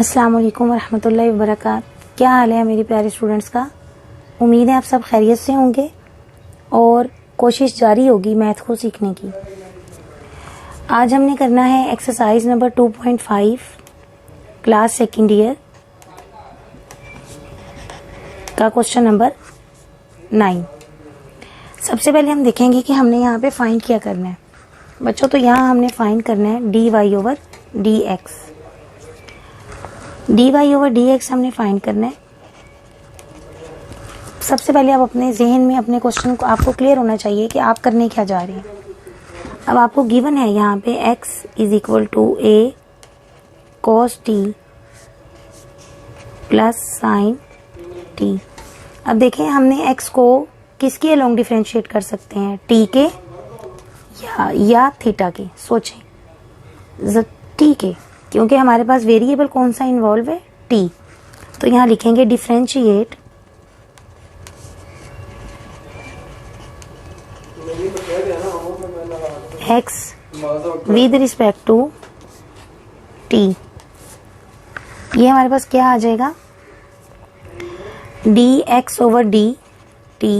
अस्सलाम वालेकुम वरहमतुल्लाहि वबरकातुहू। क्या हाल है मेरे प्यारे स्टूडेंट्स का। उम्मीद है आप सब खैरियत से होंगे और कोशिश जारी होगी मैथ को सीखने की। आज हमने करना है exercise number 2.5 class second year का क्वेश्चन नंबर 9। सबसे पहले हम देखेंगे कि हमने यहाँ पे फाइंड क्या करना है बच्चों। तो यहाँ हमने फाइंड करना है dy over dx। dy over dx हमने फाइंड करना है। सबसे पहले आप अपने जहन में अपने क्वेश्चन को आपको क्लियर होना चाहिए कि आप करने क्या जा रहे हैं। अब आपको गिवन है यहाँ पे x is equal to a cos t plus sine t। अब देखें हमने x को किसके अलोंग डिफरेंशिएट कर सकते हैं, t के या थीटा के। सोचें t के, क्योंकि हमारे पास वेरिएबल कौन सा इन्वॉल्व है, t। तो यहाँ लिखेंगे differentiate x with respect to t। ये हमारे पास क्या आ जाएगा, dx over dt।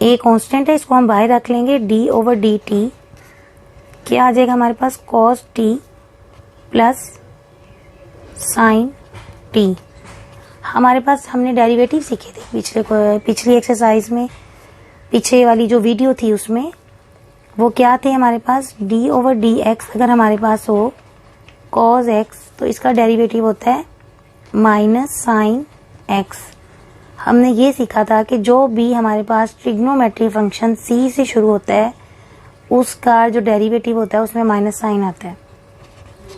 a constant है, इसको हम बाहर रख लेंगे। d ओवर dt क्या आ जाएगा हमारे पास, cos t plus sine t। हमारे पास हमने डेरिवेटिव सीखे थे पिछली एक्सरसाइज में, पीछे वाली जो वीडियो थी उसमें। वो क्या थे हमारे पास, d ओवर dx अगर हमारे पास हो cos x तो इसका डेरिवेटिव होता है माइनस साइन x। हमने ये सीखा था कि जो भी हमारे पास ट्रिग्नोमेट्री फंक्शन c से शुरू होता है उसका जो डेरिवेटिव होता है उसमें माइनस साइन आता है।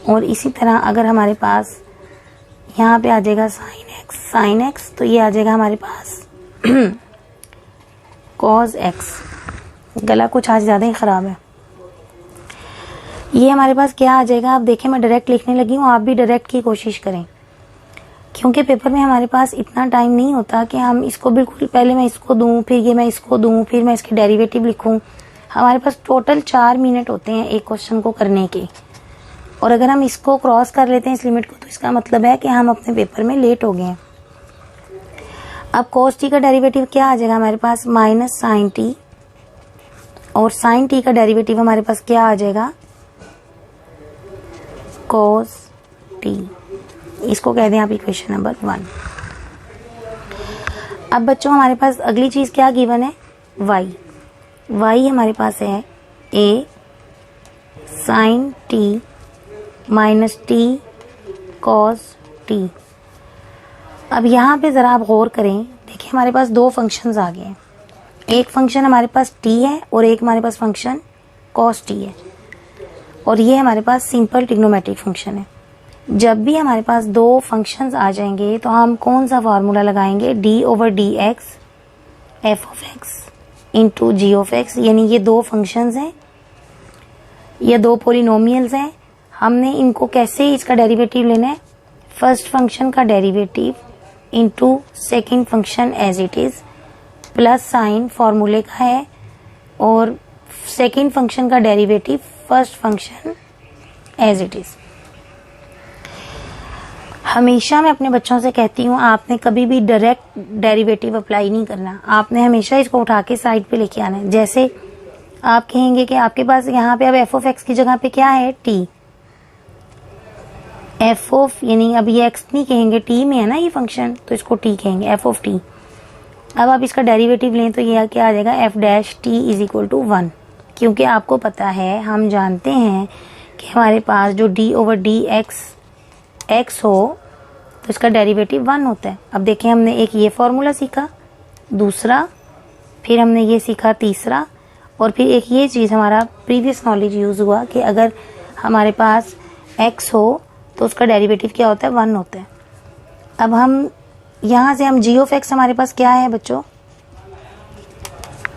और इसी तरह अगर हमारे पास यहाँ पे आ जाएगा साइन एक्स तो ये आ जाएगा हमारे पास cos x। गला कुछ आज ज़्यादा ही ख़राब है। ये हमारे पास क्या आ जाएगा, आप देखें मैं डायरेक्ट लिखने लगी हूँ, आप भी डायरेक्ट की कोशिश करें, क्योंकि पेपर में हमारे पास इतना टाइम नहीं होता कि हम इसको बिल्कुल पहले मैं इसको दूं, फिर ये मैं इसको दूं, फिर मैं इसके डेरिवेटिव लिखूं। हमारे पास टोटल 4 मिनट होते हैं एक क्वेश्चन को करने के, और अगर हम इसको क्रॉस कर लेते हैं इस लिमिट को तो इसका मतलब है कि हम अपने पेपर में लेट हो गए हैं। अब cos t का डेरिवेटिव क्या आ जाएगा हमारे पास, माइनस साइन t, और साइन t का डेरिवेटिव हमारे पास क्या आ जाएगा, cos t। इसको कह दें आप इक्वेशन नंबर 1। अब बच्चों हमारे पास अगली चीज क्या गिवन है, y हमारे पास है a sine t minus t cos t। अब यहाँ पे जरा आप गौर करें, देखिए हमारे पास दो फंक्शंस आ गए हैं। एक फंक्शन हमारे पास t है और एक हमारे पास फंक्शन cos t है, और ये हमारे पास सिंपल ट्रिग्नोमेट्रिक फंक्शन है। जब भी हमारे पास दो फंक्शंस आ जाएंगे तो हम कौन सा फार्मूला लगाएंगे, d over dx f of x into g of x। यानी ये दो फंक्शंस हैं, ये दो पोलिनोमियल्स हैं। हमने इनको कैसे इसका डेरिवेटिव लेना है, फर्स्ट फंक्शन का derivative into second function as it is plus sign फॉर्मूले का है, और सेकेंड फंक्शन का derivative first function as it is. हमेशा मैं अपने बच्चों से कहती हूँ आपने कभी भी डायरेक्ट डेरिवेटिव अप्लाई नहीं करना, आपने हमेशा इसको उठा के साइड पे लेके आना है। जैसे आप कहेंगे कि आपके पास यहाँ पे अब एफ ऑफ एक्स की जगह पे क्या है, टी। एफ ऑफ यानी अब ये एक्स नहीं कहेंगे, टी में है ना ये फंक्शन, तो इसको टी कहेंगे, एफ ऑफ टी। अब आप इसका डेरिवेटिव लें तो ये क्या आ जाएगा, F dash T is equal to 1। क्योंकि आपको पता है, हम जानते हैं कि हमारे पास जो डी ओवर डी एक्स हो तो इसका डेरिवेटिव 1 होता है। अब देखें हमने एक ये फॉर्मूला सीखा, दूसरा, फिर हमने ये सीखा तीसरा, और फिर एक ये चीज़ हमारा प्रीवियस नॉलेज यूज़ हुआ कि अगर हमारे पास x हो तो उसका डेरिवेटिव क्या होता है, 1 होता है। अब हम यहाँ से हम g ऑफ x हमारे पास क्या है बच्चों,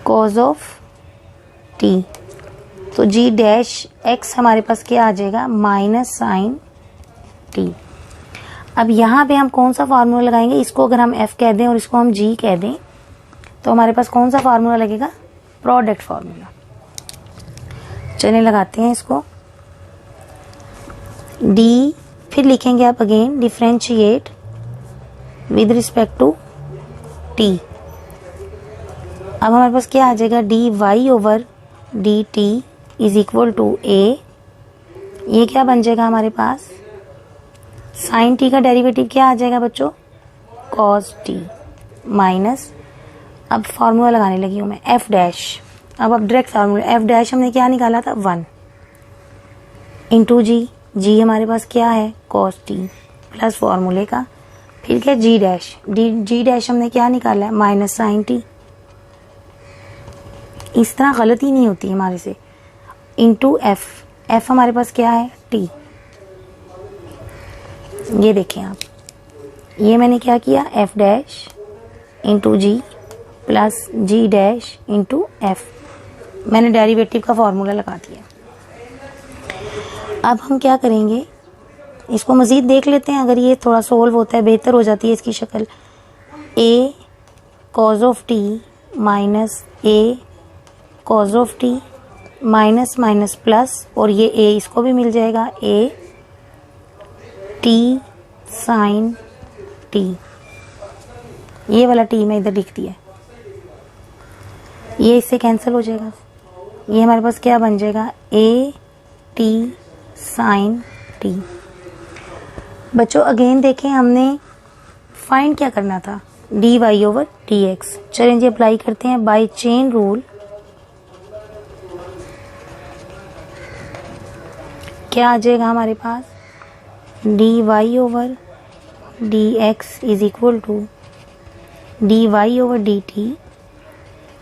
cos ऑफ t। तो g डैश x हमारे पास क्या आ जाएगा, माइनस साइन t। अब यहाँ पे हम कौन सा फार्मूला लगाएंगे, इसको अगर हम f कह दें और इसको हम g कह दें तो हमारे पास कौन सा फार्मूला लगेगा, प्रोडक्ट फार्मूला। चलिए लगाते हैं इसको, d फिर लिखेंगे आप again differentiate with respect to t. अब हमारे पास क्या आ जाएगा, d Y over D t is equal to a. ये क्या बन जाएगा हमारे पास, साइन टी का डेरिवेटिव क्या आ जाएगा बच्चों, कॉस टी माइनस, अब फॉर्मूला लगाने लगी हूँ मैं एफ डैश। अब डायरेक्ट फार्मूला, एफ डैश हमने क्या निकाला था 1 इंटू जी, जी हमारे पास क्या है कॉस टी प्लस फॉर्मूले का, फिर क्या जी डैश, जी डैश हमने क्या निकाला है माइनस साइन टी। इस तरह गलती नहीं होती हमारे से, इंटू एफ, एफ हमारे पास क्या है टी। ये देखें आप, ये मैंने क्या किया एफ डैश इंटू जी प्लस जी डैश इंटू एफ, मैंने डेरिवेटिव का फॉर्मूला लगा दिया। अब हम क्या करेंगे, इसको मज़ीद देख लेते हैं, अगर ये थोड़ा सोल्व होता है बेहतर हो जाती है इसकी शक्ल। A cos of t minus a cos of t minus minus plus, और ये ए इसको भी मिल जाएगा ए टी साइन टी, ये वाला टी मैं इधर लिख दिया, ये इससे कैंसिल हो जाएगा। ये हमारे पास क्या बन जाएगा ए टी साइन टी। बच्चों अगेन देखें, हमने फाइंड क्या करना था, D Y over D X. चलें जी अप्लाई करते हैं बाय चेन रूल। क्या आ जाएगा हमारे पास, d Y over D x is equal to D Y over D t.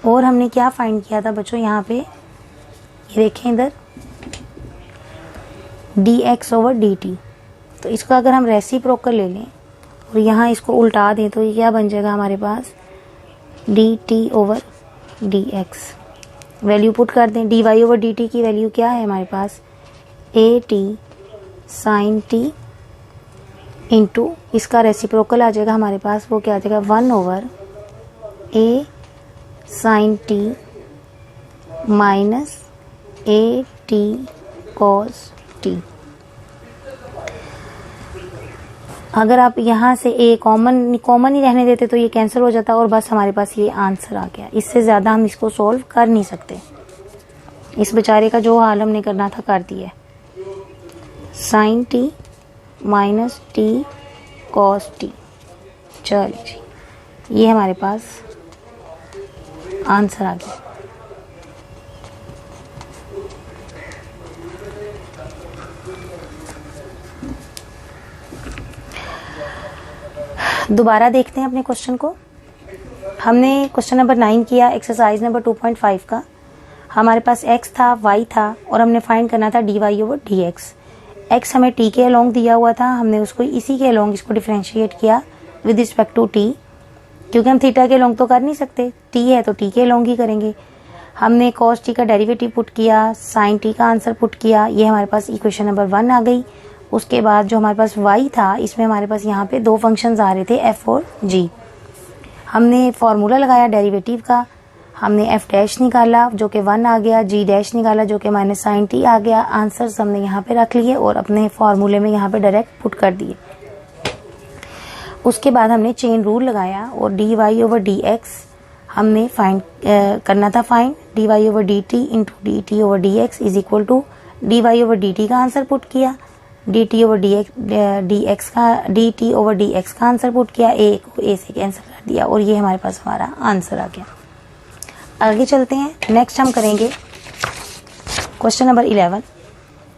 और हमने क्या फाइंड किया था बच्चों यहाँ पे, ये देखें इधर D x over D T. तो इसको अगर हम रेसिप्रोकल ले लें और यहाँ इसको उल्टा दें तो ये क्या बन जाएगा हमारे पास d T over D x. Value put कर दें, d Y over D t की वैल्यू क्या है हमारे पास a T sine t into इसका रेसिप्रोकल आ जाएगा हमारे पास, वो क्या आ जाएगा 1 over a sine T minus a t cos t. अगर आप यहाँ से ए कॉमन ही रहने देते तो ये कैंसिल हो जाता और बस हमारे पास ये आंसर आ गया। इससे ज़्यादा हम इसको सॉल्व कर नहीं सकते। इस बेचारे का जो हाल हमने करना था कर दिया, sine T minus T cos T. चलिए जी, ये हमारे पास आंसर आ गया। दोबारा देखते हैं अपने क्वेश्चन को। हमने क्वेश्चन नंबर 9 किया, एक्सरसाइज नंबर 2.5 का। हमारे पास x था, y था और हमने फाइंड करना था dy ओवर dx। x हमें t के अलोंग दिया हुआ था, हमने उसको इसी के अलोंग इसको डिफरेंशिएट किया विद रिस्पेक्ट टू t, क्योंकि हम थीटा के अलोंग तो कर नहीं सकते, t है तो t के अलोंग ही करेंगे। हमने cos t का डेरिवेटिव पुट किया, sin t का आंसर पुट किया, ये हमारे पास इक्वेशन नंबर 1 आ गई। उसके बाद जो हमारे पास y था, इसमें हमारे पास यहाँ पे दो फंक्शंस आ रहे थे f और g। हमने फार्मूला लगाया डेरिवेटिव का, हमने f डैश निकाला जो कि 1 आ गया, g डैश निकाला जो कि माइनस साइन t आ गया। आंसर्स हमने यहाँ पे रख लिए और अपने फार्मूले में यहाँ पे डायरेक्ट पुट कर दिए। उसके बाद हमने चेन रूल लगाया और D Y over D X हमने फाइंड करना था, find D Y over D T into D T over D x is equal to D Y over D T का आंसर पुट किया, D T over D T over D X का answer put किया, A को ए से cancel कर दिया और ये हमारे पास हमारा आंसर आ गया। आगे चलते हैं, नेक्स्ट हम करेंगे क्वेश्चन नंबर 11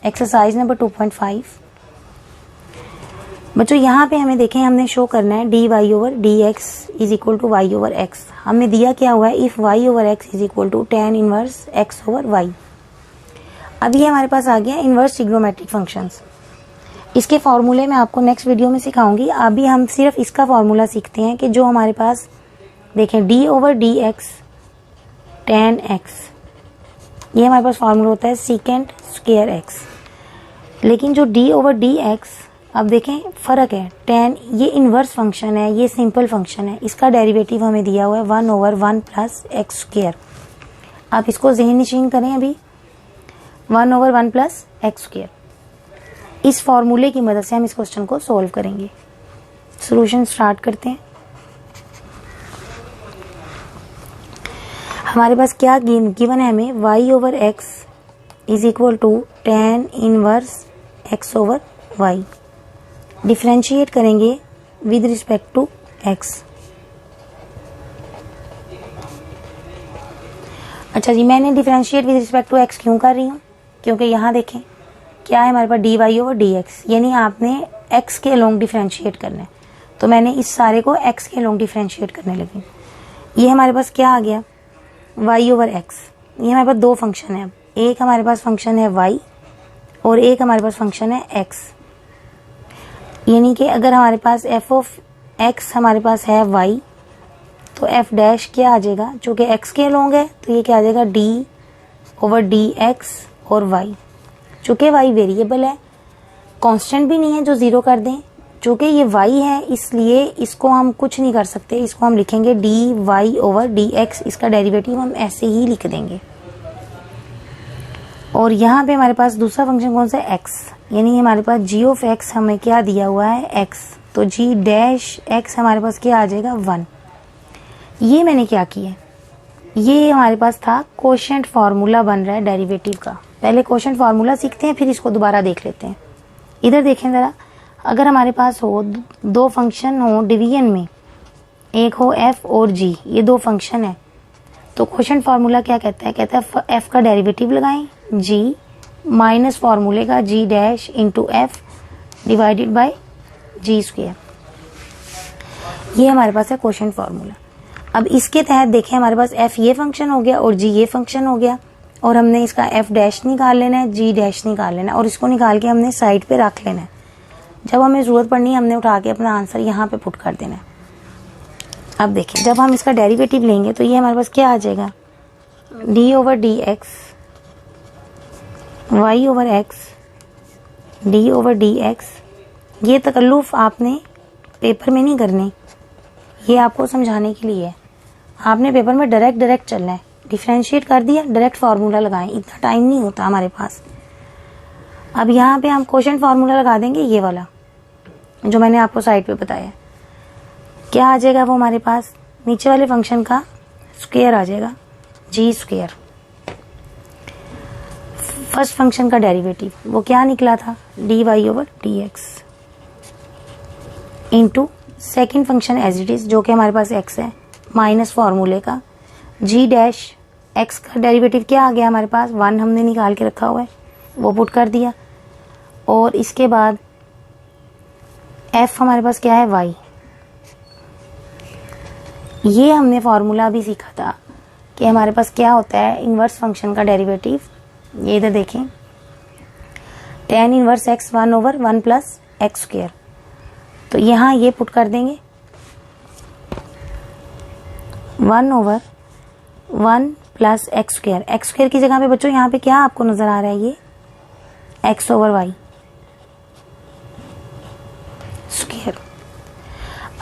एक्सरसाइज नंबर 2.5। बच्चों यहाँ पे हमें देखें, हमने शो करना है D Y over D x is equal to Y over X. हमने दिया क्या हुआ है, if Y over X is equal to tan inverse X over Y. अब ये हमारे पास आ गया इनवर्स ट्रिग्नोमेट्रिक फंक्शंस। इसके फॉर्मूले मैं आपको नेक्स्ट वीडियो में सिखाऊंगी। अभी हम सिर्फ इसका फॉर्मूला सीखते हैं कि जो हमारे पास देखें D over D x tan x, ये हमारे पास फॉर्मूला होता है सीकेंट स्क्वायर एक्स। लेकिन जो डी ओवर डी एक्स, अब देखें फ़र्क है, tan ये इनवर्स फंक्शन है, ये सिंपल फंक्शन है, इसका डेरिवेटिव हमें दिया हुआ है 1 ओवर 1 प्लस एक्स स्क्वायर। आप इसको ज़हन नशीन करें, अभी 1 ओवर 1 प्लस एक्स स्क्वायर। इस फॉर्मूले की मदद से हम इस क्वेश्चन को सॉल्व करेंगे। सॉल्यूशन स्टार्ट करते हैं। हमारे पास क्या गिवन है हमें, y over x is equal to tan inverse x over y। Differentiate करेंगे विद रिस्पेक्ट टू x। अच्छा जी, मैंने differentiate with respect to x क्यों कर रही हूँ, क्योंकि यहाँ देखें क्या है हमारे पास dy ओवर dx, यानी आपने x के अलोंग डिफरेंशिएट करना है, तो मैंने इस सारे को x के अलोंग डिफरेंशिएट करने लगी। ये हमारे पास क्या आ गया, y ओवर x। ये हमारे पास दो फंक्शन है, एक हमारे पास फंक्शन है y और एक हमारे पास फंक्शन है x। यानी कि अगर हमारे पास f ऑफ x हमारे पास है y, तो f डैश क्या आ जाएगा, चूंकि x के अलोंग है तो ये क्या आ जाएगा d ओवर dx और y। चूंकि y वेरिएबल है, कांस्टेंट भी नहीं है जो जीरो कर दें, चूंकि ये y है इसलिए इसको हम कुछ नहीं कर सकते, इसको हम लिखेंगे dy ओवर dx। इसका डेरिवेटिव हम ऐसे ही लिख देंगे। और यहाँ पे हमारे पास दूसरा फंक्शन कौन सा है, x, यानी हमारे पास g ऑफ x हमें क्या दिया हुआ है, x, तो g डैश x हमारे पास क्या आ जाएगा 1। ये मैंने क्या किया, ये हमारे पास था कोशेंट फार्मूला बन रहा है डेरिवेटिव का। पहले कोशेंट फार्मूला सीखते हैं, फिर इसको दोबारा देख लेते हैं। इधर देखें ज़रा, अगर हमारे पास हो दो फंक्शन हो डिवीजन में, एक हो f और g, ये दो फंक्शन है, तो कोशेंट फार्मूला क्या कहता है, कहता है f का डेरिवेटिव लगाएं g माइनस फार्मूले का g dash into f divided by g square. ये हमारे पास है कोशेंट फार्मूला। अब इसके तहत देखें हमारे पास f ये फंक्शन हो गया और g ये फंक्शन हो गया, और हमने इसका f डैश निकाल लेना है, g डैश निकाल लेना है, और इसको निकाल के हमने साइड पे रख लेना है। जब हमें ज़रूरत पड़नी है हमने उठा के अपना आंसर यहाँ पे पुट कर देना है। अब देखें जब हम इसका डेरिवेटिव लेंगे तो ये हमारे पास क्या आ जाएगा, d over dx, y over x, d over dx। ये तकल्लुफ़ आपने पेपर में नहीं करने, ये आपको समझाने के लिए है। आपने पेपर में डायरेक्ट चलना है, डिफरेंशिएट कर दिया, डायरेक्ट फार्मूला लगाएं, इतना टाइम नहीं होता हमारे पास। अब यहाँ पे हम कोशेंट फार्मूला लगा देंगे, ये वाला जो मैंने आपको साइड पे बताया। क्या आ जाएगा वो हमारे पास, नीचे वाले फंक्शन का स्क्वायर आ जाएगा, जी स्क्वायर। फर्स्ट फंक्शन का डेरिवेटिव वो क्या निकला था, D Y over D X into second function as it is जो कि हमारे पास x है, माइनस फार्मूले का g डैश x का डेरिवेटिव क्या आ गया हमारे पास, 1 हमने निकाल के रखा हुआ है, वो पुट कर दिया। और इसके बाद f हमारे पास क्या है, y। ये हमने फार्मूला भी सीखा था कि हमारे पास क्या होता है इनवर्स फंक्शन का डेरिवेटिव। ये इधर देखें, tan inverse x 1 over 1 plus X square, तो यहाँ ये पुट कर देंगे 1 over 1 plus X square. X square की जगह पे बच्चों यहाँ पे क्या आपको नजर आ रहा है, ये x ओवर y स्क्वायर।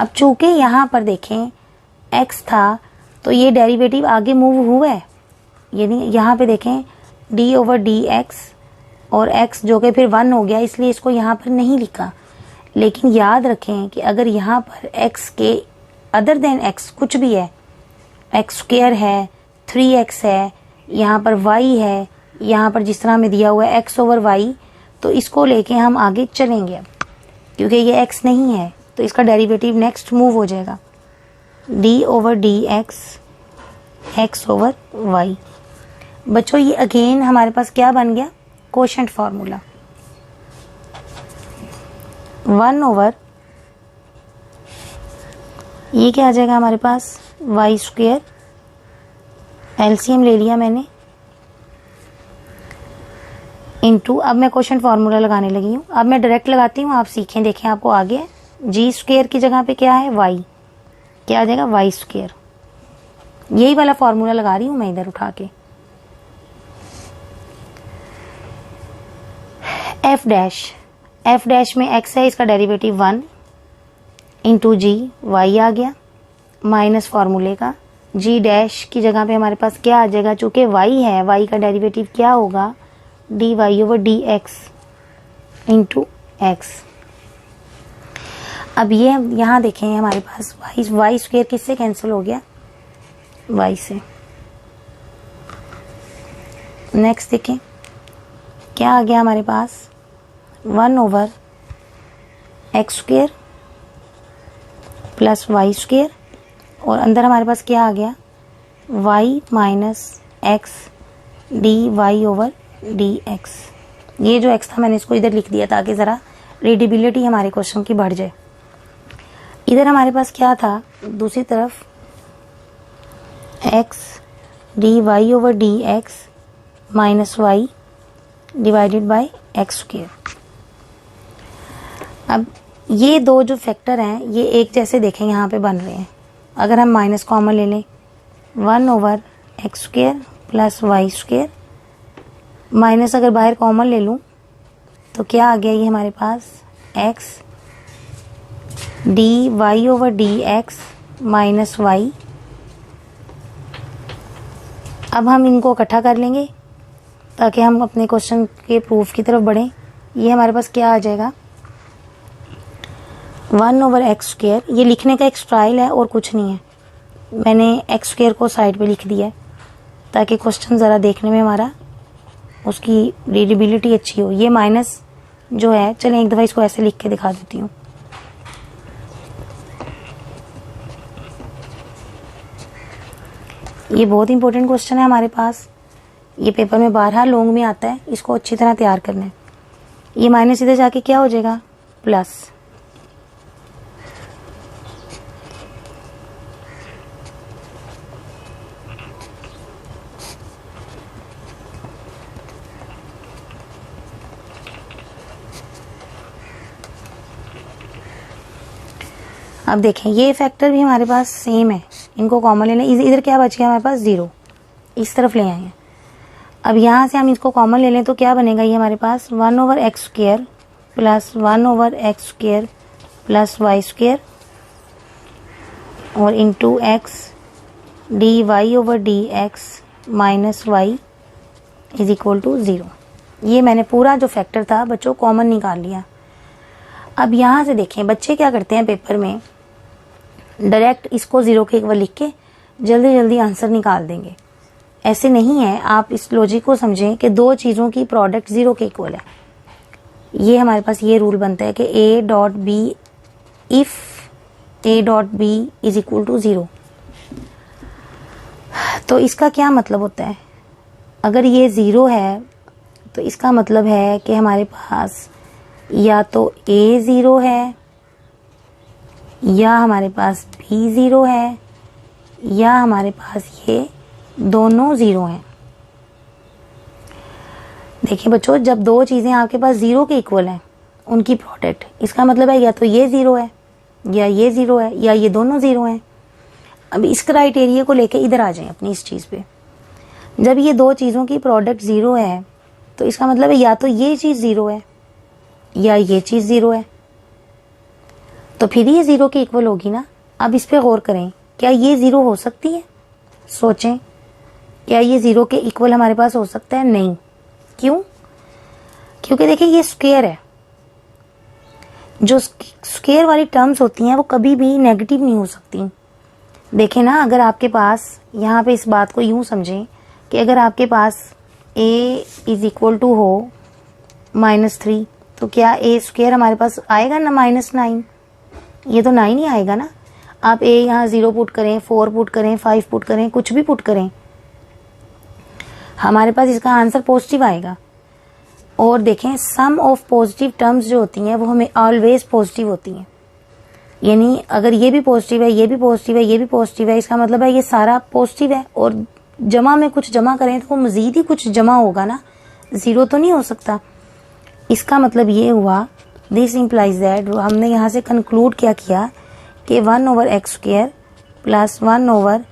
अब चूंकि यहाँ पर देखें x था तो ये डेरिवेटिव आगे मूव हुआ है, यानी यहाँ पे देखें d ओवर डी एक्स और x जो कि फिर 1 हो गया, इसलिए इसको यहाँ पर नहीं लिखा। लेकिन याद रखें कि अगर यहाँ पर x के अदर देन x कुछ भी है, एक्स स्क्वायर है, 3x है, यहाँ पर y है, यहाँ पर जिस तरह में दिया हुआ है x ओवर y, तो इसको लेके हम आगे चलेंगे। अब क्योंकि ये x नहीं है तो इसका डेरिवेटिव नेक्स्ट मूव हो जाएगा, d over D x over y। बच्चों ये अगेन हमारे पास क्या बन गया, कोशेंट फार्मूला 1 ओवर, ये क्या आ जाएगा हमारे पास, वाई स्क्वायर, एलसीएम ले लिया मैंने, इंटू, अब मैं कोशेंट फार्मूला लगाने लगी हूँ। अब मैं डायरेक्ट लगाती हूँ, आप सीखें, देखें आपको आ गया। जी स्क्वायर की जगह पे क्या है, वाई, क्या आ जाएगा, वाई स्क्वायर। यही वाला फार्मूला लगा रही हूँ मैं इधर उठा के। एफ डैश में x है, इसका डेरिवेटिव 1 इंटू जी, वाई आ गया, माइनस फार्मूले का g डैश की जगह पे हमारे पास क्या आ जाएगा, चूंकि y है, y का डेरिवेटिव क्या होगा, dy over dx into x. अब ये यहाँ देखें हमारे पास वाई स्क्वायर किससे कैंसिल हो गया, वाई से। नेक्स्ट देखें क्या आ गया हमारे पास, 1 over x square plus Y square, और अंदर हमारे पास क्या आ गया, y minus X D Y over D X. ये जो x था मैंने इसको इधर लिख दिया ताकि ज़रा रीडेबिलिटी हमारे क्वेश्चन की बढ़ जाए। इधर हमारे पास क्या था, दूसरी तरफ x D Y over D x minus Y divided by X square. अब ये दो जो फैक्टर हैं ये एक जैसे देखें यहाँ पे बन रहे हैं। अगर हम माइनस कॉमन ले लें, 1 over x square plus Y square, minus अगर बाहर कॉमन ले लूँ तो क्या आ गया ये हमारे पास, x D Y over D x minus y. अब हम इनको इकट्ठा कर लेंगे ताकि हम अपने क्वेश्चन के प्रूफ की तरफ बढ़ें। ये हमारे पास क्या आ जाएगा, 1 ओवर एक्स स्क्वायर, ये लिखने का एक स्टाइल है और कुछ नहीं है, मैंने एक्स स्क्वायर को साइड पे लिख दिया है ताकि क्वेश्चन ज़रा देखने में हमारा उसकी रीडेबिलिटी अच्छी हो। ये माइनस जो है, चलें एक दफ़ा इसको ऐसे लिख के दिखा देती हूँ। ये बहुत इंपॉर्टेंट क्वेश्चन है हमारे पास, ये पेपर में बारहा लॉन्ग में आता है, इसको अच्छी तरह तैयार करना है। ये माइनस इधर जाके क्या हो जाएगा, प्लस। अब देखें ये फैक्टर भी हमारे पास सेम है, इनको कॉमन ले लें। इधर क्या बच गया हमारे पास, 0, इस तरफ ले आए हैं। अब यहाँ से हम इसको कॉमन ले लें तो क्या बनेगा, ये हमारे पास 1 over x square plus 1 over x square plus Y square और into x D Y over D x minus Y is equal to 0। ये मैंने पूरा जो फैक्टर था बच्चों कॉमन निकाल लिया। अब यहाँ से देखें बच्चे क्या करते हैं पेपर में, डायरेक्ट इसको 0 के इक्वल लिख के जल्दी जल्दी आंसर निकाल देंगे। ऐसे नहीं है, आप इस लॉजिक को समझें कि दो चीज़ों की प्रोडक्ट 0 के इक्वल है। ये हमारे पास ये रूल बनता है कि A dot B if A dot B is equal to 0। तो इसका क्या मतलब होता है, अगर ये 0 है तो इसका मतलब है कि हमारे पास या तो ए 0 है या हमारे पास बी 0 है या हमारे पास ये दोनों 0 हैं। देखिए बच्चों, जब दो चीज़ें आपके पास 0 के इक्वल हैं उनकी प्रोडक्ट, इसका मतलब है या तो ये 0 है या ये 0 है या ये दोनों 0 हैं। अब इस क्राइटेरिया को लेके इधर आ जाएं अपनी इस चीज़ पे। जब ये दो चीज़ों की प्रोडक्ट 0 है तो इसका मतलब है या तो ये चीज़ 0 है या ये चीज़ 0 है, तो फिर ये 0 के इक्वल होगी ना। अब इस पे गौर करें, क्या ये 0 हो सकती है, सोचें, क्या ये 0 के इक्वल हमारे पास हो सकता है, नहीं। क्यों, क्योंकि देखिए ये स्क्वायर है, जो स्क्वायर वाली टर्म्स होती हैं वो कभी भी नेगेटिव नहीं हो सकती। देखें ना, अगर आपके पास यहाँ पे इस बात को यूं समझें कि अगर आपके पास a इज इक्वल टू हो -3, तो क्या ए स्क्वायर हमारे पास आएगा ना -9, ये तो 9 ही आएगा ना। आप ए यहाँ 0 पुट करें, 4 पुट करें, 5 पुट करें, कुछ भी पुट करें, हमारे पास इसका आंसर पॉजिटिव आएगा। और देखें सम ऑफ पॉजिटिव टर्म्स जो होती हैं वो हमें ऑलवेज पॉजिटिव होती हैं। यानी अगर ये भी पॉजिटिव है, ये भी पॉजिटिव है, ये भी पॉजिटिव है, इसका मतलब है ये सारा पॉजिटिव है। और जमा में कुछ जमा करें तो वो मजीद ही कुछ जमा होगा ना, 0 तो नहीं हो सकता। इसका मतलब ये हुआ, दिस इम्प्लाइज दैट, हमने यहाँ से कंक्लूड क्या किया कि 1 over x square plus 1 over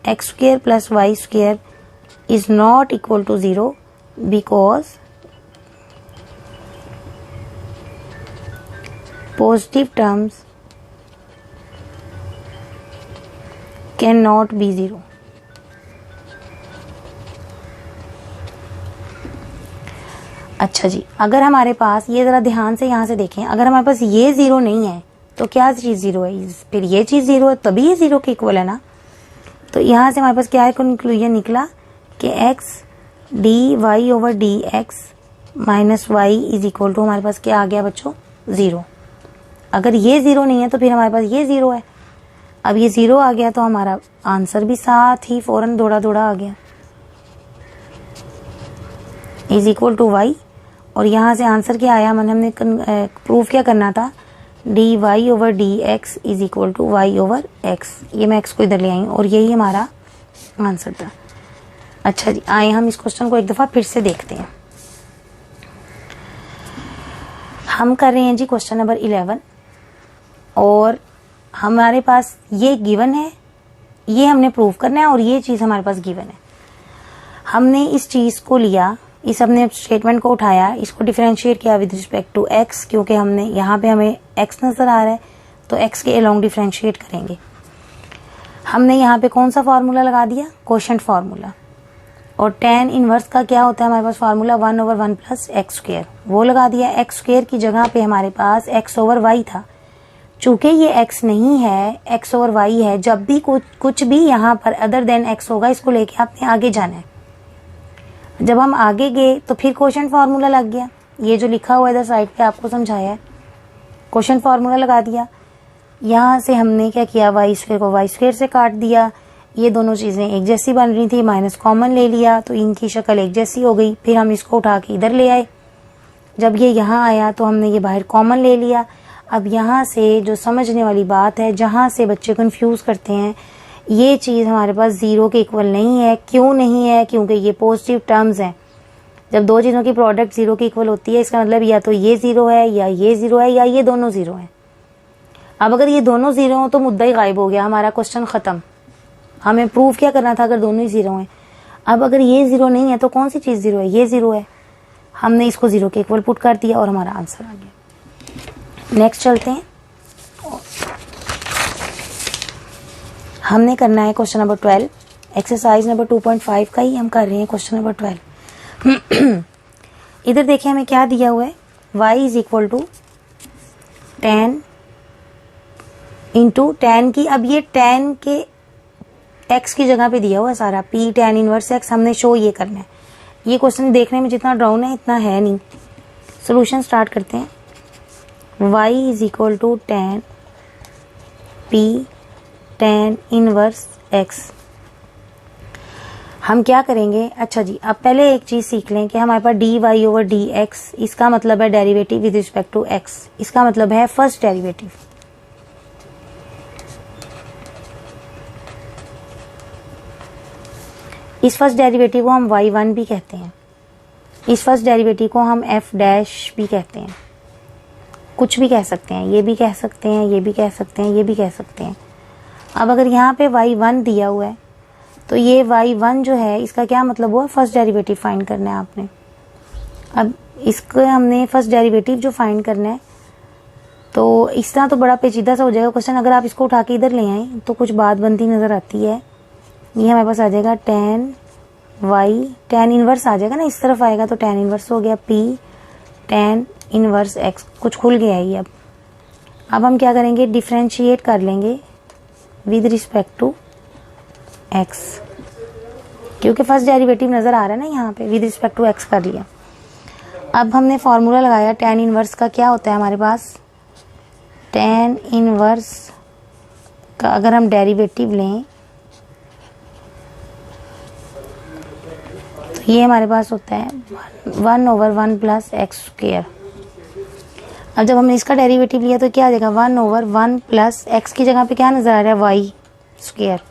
x square plus Y square is not equal to 0 because positive terms can not be 0। अच्छा जी, अगर हमारे पास ये ज़रा ध्यान से यहाँ से देखें, अगर हमारे पास ये ज़ीरो नहीं है तो क्या चीज़ ज़ीरो है? फिर ये चीज़ ज़ीरो है, तभी ये ज़ीरो के इक्वल है ना। तो यहाँ से हमारे पास क्या कंक्लूजन निकला कि X D Y over D x minus Y is equal to, हमारे पास क्या आ गया बच्चों? ज़ीरो। अगर ये ज़ीरो नहीं है तो फिर हमारे पास ये ज़ीरो है। अब ये ज़ीरो आ गया तो हमारा आंसर भी साथ ही फ़ौरन दौड़ा दौड़ा आ गया, इज इक्वल टू वाई। और यहाँ से आंसर क्या आया? हमने प्रूफ क्या करना था? D Y over D x is equal to Y over X. ये मैं एक्स को इधर ले आई और यही हमारा आंसर था। अच्छा जी, आए हम इस क्वेश्चन को एक दफ़ा फिर से देखते हैं। हम कर रहे हैं जी क्वेश्चन नंबर 11 और हमारे पास ये गिवन है, ये हमने प्रूव करना है और ये चीज़ हमारे पास गिवन है। हमने इस चीज़ को लिया, इस हमने स्टेटमेंट को उठाया, इसको डिफरेंशिएट किया विद रिस्पेक्ट टू एक्स, क्योंकि हमने यहाँ पे हमें एक्स नज़र आ रहा है तो एक्स के अलोंग डिफरेंशिएट करेंगे। हमने यहाँ पे कौन सा फार्मूला लगा दिया? Quotient formula. और tan इनवर्स का क्या होता है हमारे पास फार्मूला? 1/1 प्लस एक्स स्क्वायर, वो लगा दिया। एक्स स्क्वायर की जगह पे हमारे पास एक्स ओवर वाई था। चूंकि ये एक्स नहीं है, एक्स ओवर वाई है, जब भी कुछ भी यहाँ पर अदर देन एक्स होगा, इसको लेके आपने आगे जाना है। जब हम आगे गए तो फिर कोशेंट फार्मूला लग गया, ये जो लिखा हुआ है इधर साइड पे आपको समझाया है, कोशेंट फार्मूला लगा दिया। यहाँ से हमने क्या किया? वाई स्क्वायर को वाई स्क्वायर से काट दिया। ये दोनों चीज़ें एक जैसी बन रही थी, माइनस कॉमन ले लिया तो इनकी शक्ल एक जैसी हो गई। फिर हम इसको उठा के इधर ले आए, जब ये यहाँ आया तो हमने ये बाहर कॉमन ले लिया। अब यहाँ से जो समझने वाली बात है, जहाँ से बच्चे कंफ्यूज करते हैं, ये चीज़ हमारे पास ज़ीरो के इक्वल नहीं है। क्यों नहीं है? क्योंकि ये पॉजिटिव टर्म्स हैं। जब दो चीज़ों की प्रोडक्ट ज़ीरो की इक्वल होती है, इसका मतलब या तो ये ज़ीरो है या ये ज़ीरो है या ये दोनों ज़ीरो हैं। अब अगर ये दोनों ज़ीरो हो तो मुद्दा ही गायब हो गया, हमारा क्वेश्चन ख़त्म। हमें प्रूफ क्या करना था? अगर दोनों ही ज़ीरो हैं। अब अगर ये ज़ीरो नहीं है तो कौन सी चीज़ ज़ीरो है? ये ज़ीरो है। हमने इसको ज़ीरो के इक्वल पुट कर दिया और हमारा आंसर आ गया। नेक्स्ट चलते हैं, हमने करना है क्वेश्चन नंबर 12, एक्सरसाइज नंबर 2.5 का ही हम कर रहे हैं क्वेश्चन नंबर 12। इधर देखिए हमें क्या दिया हुआ है? y is equal to tan into tan की, अब ये tan के x की जगह पे दिया हुआ है सारा, p tan इनवर्स x हमने शो ये करना है। ये क्वेश्चन देखने में जितना डाउन है इतना है नहीं। सोल्यूशन स्टार्ट करते हैं। y is equal to tan p tan inverse x। हम क्या करेंगे? अच्छा जी, अब पहले एक चीज सीख लें कि हमारे पास d Y over D x, इसका मतलब है derivative with respect to x, इसका मतलब है फर्स्ट डेरिवेटिव। इस फर्स्ट डेरिवेटिव को हम y1 भी कहते हैं, इस फर्स्ट डेरिवेटिव को हम f डैश भी कहते हैं, कुछ भी कह सकते हैं, ये भी कह सकते हैं, ये भी कह सकते हैं, ये भी कह सकते हैं। अब अगर यहाँ पे y1 दिया हुआ है तो ये y1 जो है इसका क्या मतलब हुआ? फर्स्ट डेरिवेटिव फाइंड करना है आपने। अब इसको हमने फर्स्ट डेरिवेटिव जो फाइंड करना है, तो इस तरह तो बड़ा पेचीदा सा हो जाएगा क्वेश्चन। अगर आप इसको उठा के इधर ले आए तो कुछ बात बनती नजर आती है। ये हमारे पास आ जाएगा tan y, tan इनवर्स आ जाएगा ना, इस तरफ आएगा तो tan इनवर्स हो गया p tan इनवर्स x, कुछ खुल गया है ये। अब हम क्या करेंगे? डिफरेंशिएट कर लेंगे विद रिस्पेक्ट टू x, क्योंकि फर्स्ट डेरिवेटिव नजर आ रहा है ना यहाँ पे, विद रिस्पेक्ट टू x कर लिया। अब हमने फॉर्मूला लगाया tan इनवर्स का, क्या होता है हमारे पास? tan इनवर्स का अगर हम डेरिवेटिव लें तो ये हमारे पास होता है 1/1 प्लस एक्स स्क्वायर। अब जब हमने इसका डेरिवेटिव लिया तो क्या आ जाएगा? 1/1 प्लस एक्स की जगह पे क्या नजर आ रहा है? Y square.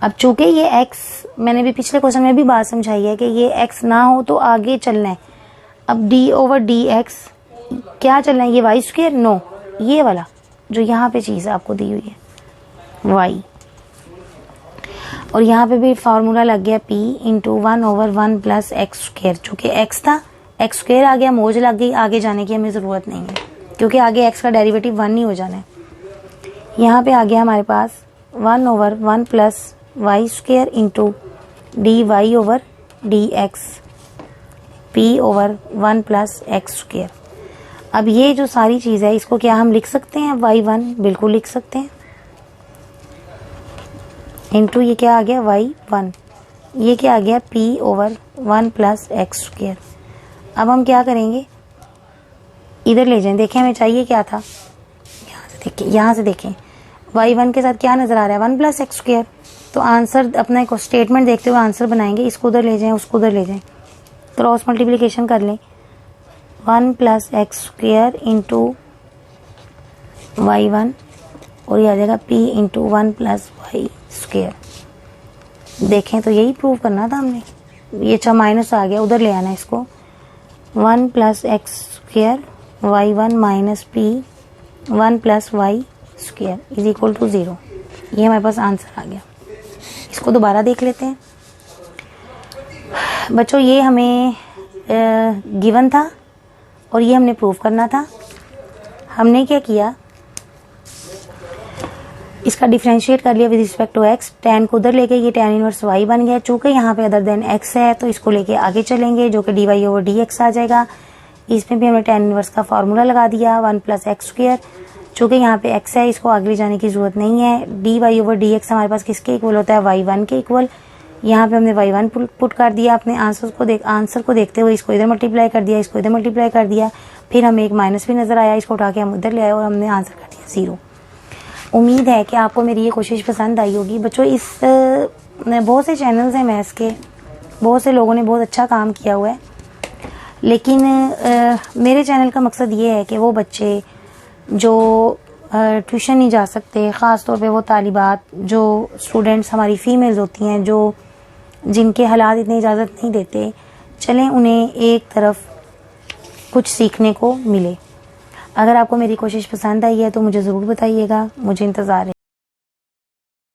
अब चूंकि ये x, मैंने भी पिछले क्वेश्चन में भी बात समझाई है कि ये x ना हो तो आगे चलना है। अब d ओवर डी एक्स क्या चलना है? ये वाई स्क्वायर? नो, ये वाला जो यहाँ पे चीज़ आपको दी हुई है y, और यहाँ पे भी फार्मूला लग गया p into 1/1 plus X square. चूंकि x था, एक्स स्क्वायर आ गया, मौज लग गई, आगे जाने की हमें ज़रूरत नहीं है क्योंकि आगे x का डेरिवेटिव 1 ही हो जाना है। यहाँ पे आ गया हमारे पास 1/1 plus Y square into D Y over D X p over 1 plus X square. अब ये जो सारी चीज़ है इसको क्या हम लिख सकते हैं y1, बिल्कुल लिख सकते हैं, इंटू ये क्या आ गया y1, ये क्या आ गया p over 1 plus X square. अब हम क्या करेंगे, इधर ले जाएं, देखें हमें चाहिए क्या था, यहाँ से देखें y1 के साथ क्या नजर आ रहा है 1 प्लस एक्स स्क्वायर। तो आंसर अपना एक स्टेटमेंट देखते हुए आंसर बनाएंगे, इसको उधर ले जाएं उसको उधर ले जाएं, क्रॉस मल्टीप्लिकेशन कर लें 1 plus X square into y1 और ये आ जाएगा p into 1 plus Y square. देखें तो यही प्रूव करना था हमने, ये अच्छा माइनस आ गया, उधर ले आना है इसको 1 plus X square y1 minus p 1 plus Y square is equal to 0। ये हमारे पास आंसर आ गया। इसको दोबारा देख लेते हैं बच्चों, ये हमें गिवन था और ये हमने प्रूव करना था। हमने क्या किया, इसका डिफरेंशिएट कर लिया with respect to X, tan को उधर लेके ये tan इनवर्स y बन गया। चूंकि यहाँ पे अदर देन x है तो इसको लेके आगे चलेंगे जो कि dy ओवर dx आ जाएगा। इसमें भी हमने tan इनवर्स का फार्मूला लगा दिया 1 प्लस एक्स स्क्वायर। चूंकि यहाँ पे x है इसको आगे ले जाने की जरूरत नहीं है। dy ओवर dx हमारे पास किसके इक्वल होता है y1 के इक्वल। यहाँ पे हमने y1 पुट कर दिया, अपने आंसर को देखते हुए इसको इधर मल्टीप्लाई कर दिया, इसको इधर मल्टीप्लाई कर दिया, फिर हमें एक माइनस भी नजर आया, इसको उठा के हम उधर ले आए और हमने आंसर कर दिया 0। उम्मीद है कि आपको मेरी ये कोशिश पसंद आई होगी बच्चों। इस बहुत से चैनल्स हैं मैथ्स के, बहुत से लोगों ने बहुत अच्छा काम किया हुआ है, लेकिन मेरे चैनल का मकसद ये है कि वो बच्चे जो ट्यूशन नहीं जा सकते, ख़ास तौर पे वो तालिबात जो स्टूडेंट्स हमारी फ़ीमेल्स होती हैं जो जिनके हालात इतनी इजाज़त नहीं देते, चलें उन्हें एक तरफ कुछ सीखने को मिले। अगर आपको मेरी कोशिश पसंद आई है तो मुझे ज़रूर बताइएगा, मुझे इंतज़ार है।